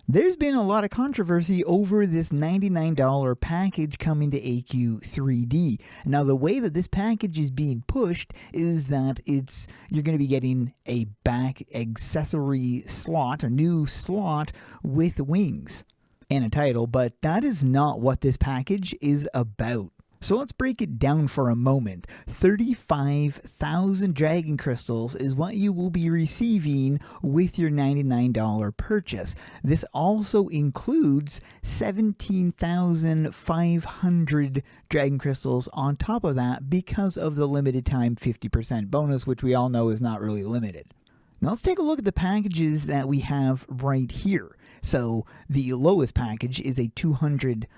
There's been a lot of controversy over this $99 package coming to AQ3D. Now, the way that this package is being pushed is that you're going to be getting a back accessory slot, a new slot with wings and a title, but that is not what this package is about. So let's break it down for a moment. 35,000 Dragon Crystals is what you will be receiving with your $99 purchase. This also includes 17,500 Dragon Crystals on top of that because of the limited time 50% bonus, which we all know is not really limited. Now let's take a look at the packages that we have right here. So the lowest package is a 200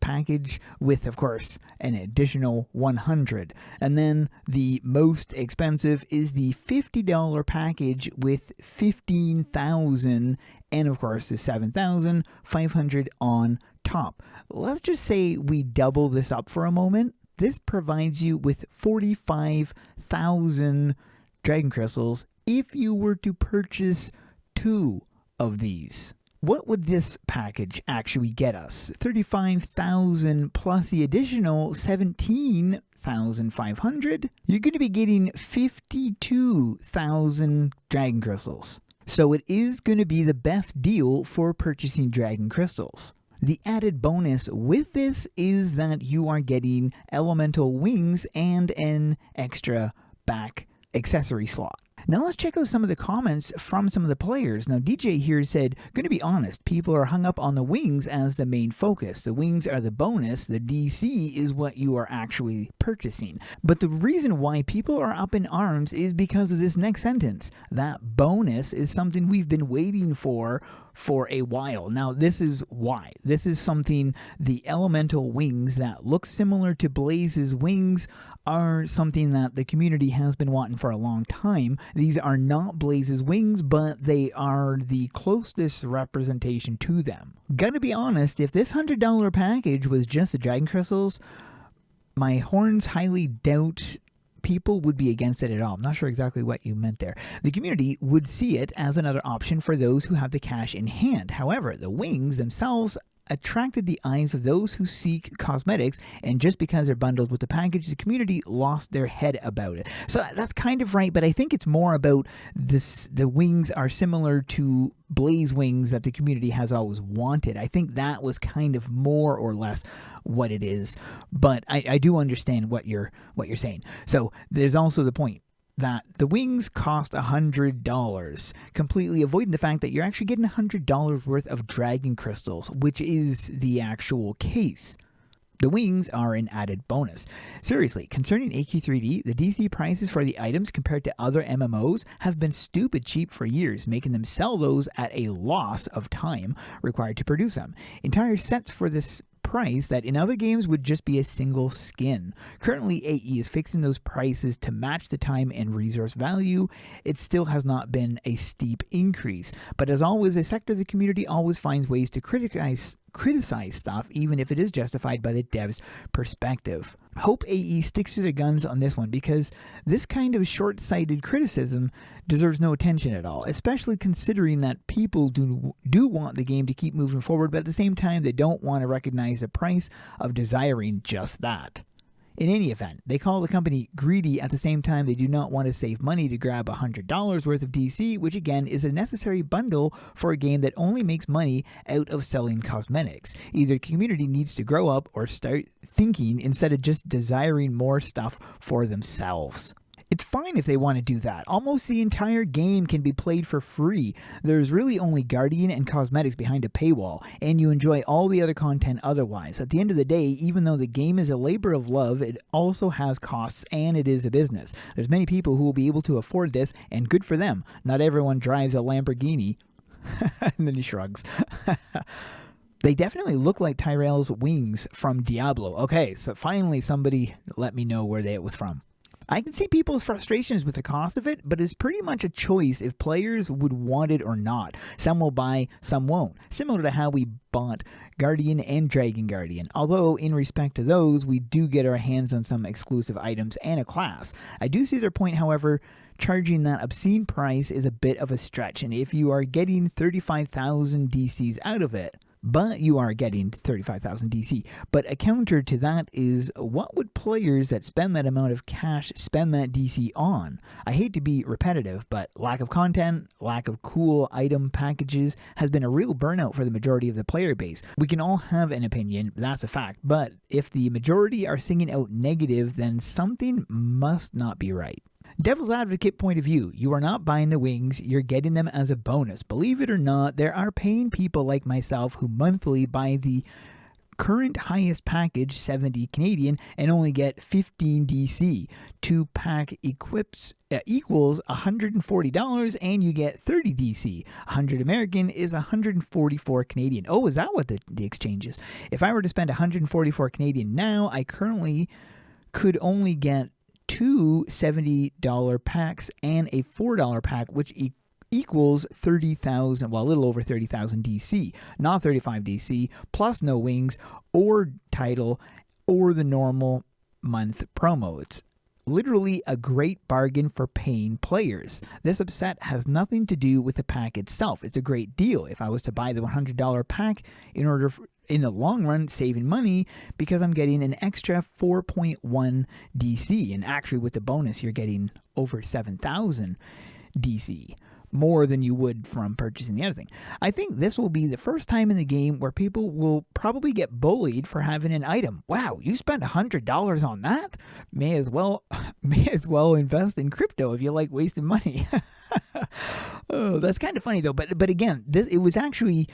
package with, of course, an additional 100. And then the most expensive is the $50 package with 15,000 and, of course, the 7,500 on top. Let's just say we double this up for a moment. This provides you with 45,000 Dragon Crystals if you were to purchase 2 of these. What would this package actually get us? 35,000 plus the additional 17,500. You're going to be getting 52,000 Dragon Crystals. So it is going to be the best deal for purchasing Dragon Crystals. The added bonus with this is that you are getting elemental wings and an extra back accessory slot. Now let's check out some of the comments from some of the players. Now DJ here said, going to be honest, people are hung up on the wings as the main focus. The wings are the bonus, the DC is what you are actually purchasing. But the reason why people are up in arms is because of this next sentence. That bonus is something we've been waiting for a while. Now this is why. This is something, the elemental wings that look similar to Blaze's wings are something that the community has been wanting for a long time. These are not Blaze's wings, but they are the closest representation to them. Gotta be honest, if this $100 package was just the Dragon Crystals, my horns highly doubt people would be against it at all. I'm not sure exactly what you meant there. The community would see it as another option for those who have the cash in hand. However, the wings themselves attracted the eyes of those who seek cosmetics, and just because they're bundled with the package, the community lost their head about it. So that's kind of right, but I think it's more about this. The wings are similar to Blaze wings that the community has always wanted. I think that was kind of more or less what it is, but I do understand what you're saying. So there's also the point that the wings cost $100, completely avoiding the fact that you're actually getting $100 worth of Dragon Crystals, which is the actual case. The wings are an added bonus. Seriously, concerning AQ3D, the DC prices for the items compared to other MMOs have been stupid cheap for years, making them sell those at a loss of time required to produce them. Entire sets for this price that in other games would just be a single skin. Currently, AE is fixing those prices to match the time and resource value. It still has not been a steep increase, but as always, a sector of the community always finds ways to criticize stuff, even if it is justified by the dev's perspective. Hope AE sticks to their guns on this one, because this kind of short-sighted criticism deserves no attention at all, especially considering that people do want the game to keep moving forward, but at the same time they don't want to recognize the price of desiring just that. In any event, they call the company greedy. At the same time, they do not want to save money to grab $100 worth of DC, which again is a necessary bundle for a game that only makes money out of selling cosmetics. Either the community needs to grow up or start thinking instead of just desiring more stuff for themselves. It's fine if they want to do that. Almost the entire game can be played for free. There's really only Guardian and cosmetics behind a paywall, and you enjoy all the other content otherwise. At the end of the day, even though the game is a labor of love, it also has costs, and it is a business. There's many people who will be able to afford this, and good for them. Not everyone drives a Lamborghini. And then he shrugs. They definitely look like Tyrell's wings from Diablo. Okay, so finally somebody let me know where it was from. I can see people's frustrations with the cost of it, but it's pretty much a choice if players would want it or not. Some will buy, some won't. Similar to how we bought Guardian and Dragon Guardian. Although, in respect to those, we do get our hands on some exclusive items and a class. I do see their point, however. charging that obscene price is a bit of a stretch, and if you are getting 35,000 DCs out of it, but you are getting 35,000 DC. But a counter to that is, what would players that spend that amount of cash spend that DC on? I hate to be repetitive, but lack of content, lack of cool item packages has been a real burnout for the majority of the player base. We can all have an opinion, that's a fact, but if the majority are singing out negative, then something must not be right. Devil's advocate point of view, you are not buying the wings, you're getting them as a bonus. Believe it or not, there are paying people like myself who monthly buy the current highest package, 70 Canadian, and only get 15 DC. 2-pack equips equals $140 and you get 30 DC. 100 American is 144 Canadian. Oh, is that what the exchange is? If I were to spend 144 Canadian now, I currently could only get two $70 packs and a $4 pack, which equals 30,000, well, a little over 30,000 DC, not 35 DC, plus no wings or title or the normal month promo. It's literally a great bargain for paying players. This upset has nothing to do with the pack itself. It's a great deal. If I was to buy the $100 pack in the long run, saving money because I'm getting an extra 4.1 DC, and actually with the bonus you're getting over 7,000 DC, more than you would from purchasing the other thing. I think this will be the first time in the game where people will probably get bullied for having an item. Wow, you spent $100 on that? May as well invest in crypto if you like wasting money. Oh, that's kind of funny though. But again, it was actually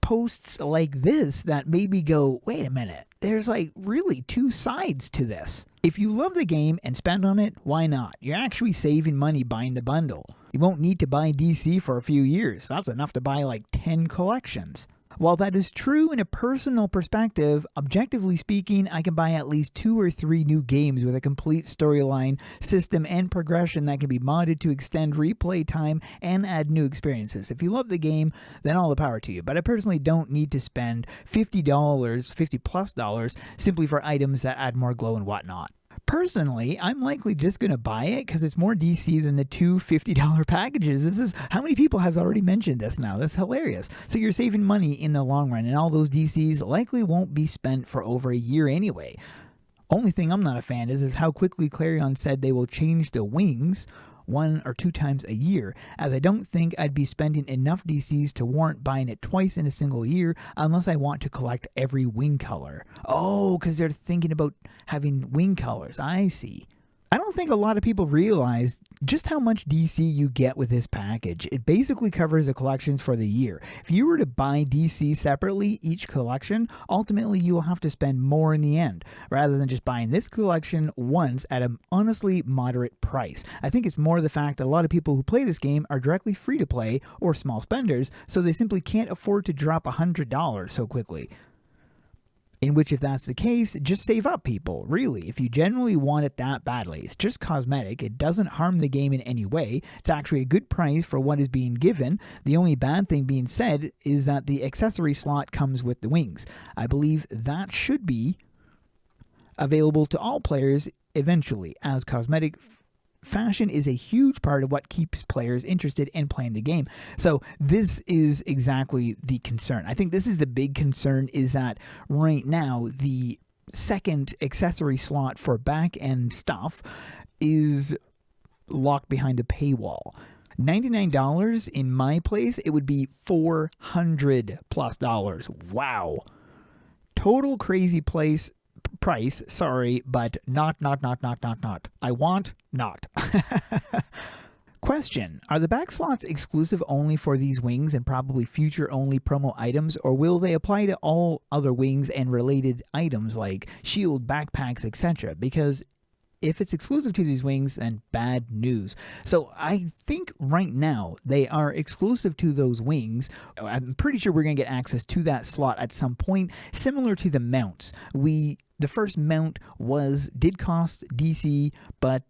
posts like this that made me go, wait a minute, there's like really two sides to this. If you love the game and spend on it, why not? You're actually saving money buying the bundle. You won't need to buy DC for a few years. That's enough to buy like 10 collections. While that is true in a personal perspective, objectively speaking, I can buy at least 2 or 3 new games with a complete storyline, system, and progression that can be modded to extend replay time and add new experiences. If you love the game, then all the power to you. But I personally don't need to spend $50+ simply for items that add more glow and whatnot. Personally, I'm likely just going to buy it because it's more DC than the two $50 packages. This is how many people have already mentioned this now. That's hilarious. So you're saving money in the long run, and all those DCs likely won't be spent for over a year anyway. Only thing I'm not a fan is how quickly Clarion said they will change the wings 1 or 2 times a year, as I don't think I'd be spending enough DCs to warrant buying it twice in a single year unless I want to collect every wing color. Oh, because they're thinking about having wing colors. I see. I don't think a lot of people realize just how much DC you get with this package. It basically covers the collections for the year. If you were to buy DC separately, each collection, ultimately you will have to spend more in the end, rather than just buying this collection once at an honestly moderate price. I think it's more the fact that a lot of people who play this game are directly free to play or small spenders, so they simply can't afford to drop $100 so quickly. In which, if that's the case, just save up, people. Really, if you genuinely want it that badly, it's just cosmetic. It doesn't harm the game in any way. It's actually a good price for what is being given. The only bad thing being said is that the accessory slot comes with the wings. I believe that should be available to all players eventually, as cosmetic fashion is a huge part of what keeps players interested in playing the game. So this is exactly the concern. I think this is the big concern, is that right now the second accessory slot for back-end stuff is locked behind a paywall. $99 in my place, it would be $400+. Wow. Total crazy price, sorry, but not. I want not. Question: are the back slots exclusive only for these wings and probably future only promo items, or will they apply to all other wings and related items like shield, backpacks, etc.? Because if it's exclusive to these wings, then bad news. So I think right now they are exclusive to those wings. I'm pretty sure we're going to get access to that slot at some point, similar to the mounts. The first mount did cost DC, but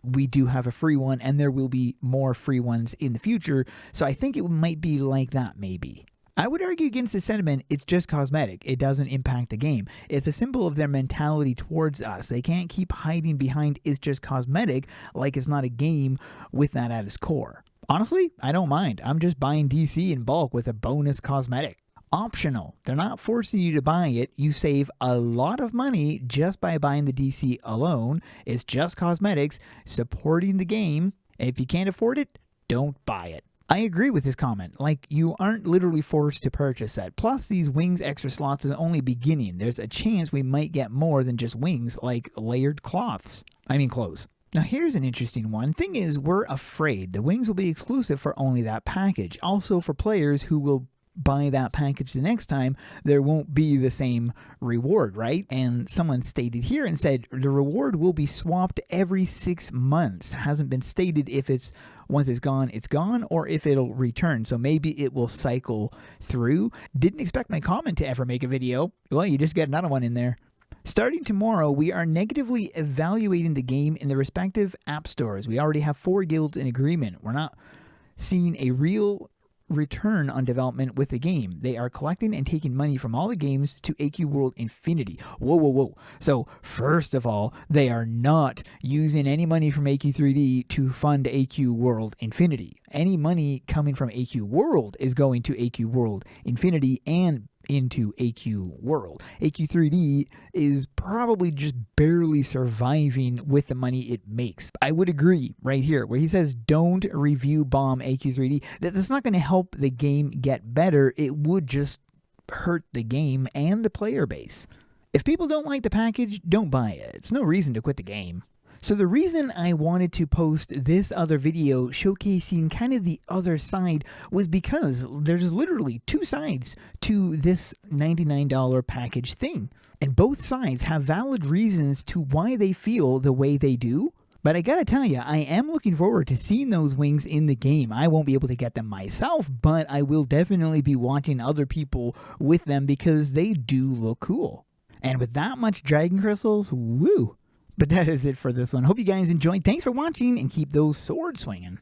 we do have a free one, and there will be more free ones in the future. So I think it might be like that, maybe. I would argue against the sentiment, it's just cosmetic. It doesn't impact the game. It's a symbol of their mentality towards us. They can't keep hiding behind it's just cosmetic like it's not a game with that at its core. Honestly, I don't mind. I'm just buying DC in bulk with a bonus cosmetic. Optional. They're not forcing you to buy it. You save a lot of money just by buying the DC alone. It's just cosmetics, supporting the game. If you can't afford it, don't buy it. I agree with this comment. Like, you aren't literally forced to purchase that. Plus, these wings extra slots is only beginning. There's a chance we might get more than just wings, like layered clothes. Now here's an interesting one. Thing is, we're afraid the wings will be exclusive for only that package. Also, for players who will buy that package the next time, there won't be the same reward, right? And someone stated here and said the reward will be swapped every 6 months. Hasn't been stated if it's once it's gone, or if it'll return. So maybe it will cycle through. Didn't expect my comment to ever make a video. Well, you just get another one in there. Starting tomorrow, we are negatively evaluating the game in the respective app stores. We already have 4 guilds in agreement. We're not seeing a real return on development with the game. They are collecting and taking money from all the games to AQ World Infinity. Whoa. So first of all, they are not using any money from AQ3D to fund AQ World Infinity. Any money coming from AQ World is going to AQ World Infinity and into AQ World. AQ3D is probably just barely surviving with the money it makes. I would agree right here where he says don't review bomb AQ3D. That's not going to help the game get better. It would just hurt the game and the player base. If people don't like the package, don't buy it. It's no reason to quit the game. So the reason I wanted to post this other video showcasing kind of the other side was because there's literally 2 sides to this $99 package thing. And both sides have valid reasons to why they feel the way they do. But I gotta tell you, I am looking forward to seeing those wings in the game. I won't be able to get them myself, but I will definitely be watching other people with them because they do look cool. And with that much dragon crystals, woo! But that is it for this one. Hope you guys enjoyed. Thanks for watching and keep those swords swinging.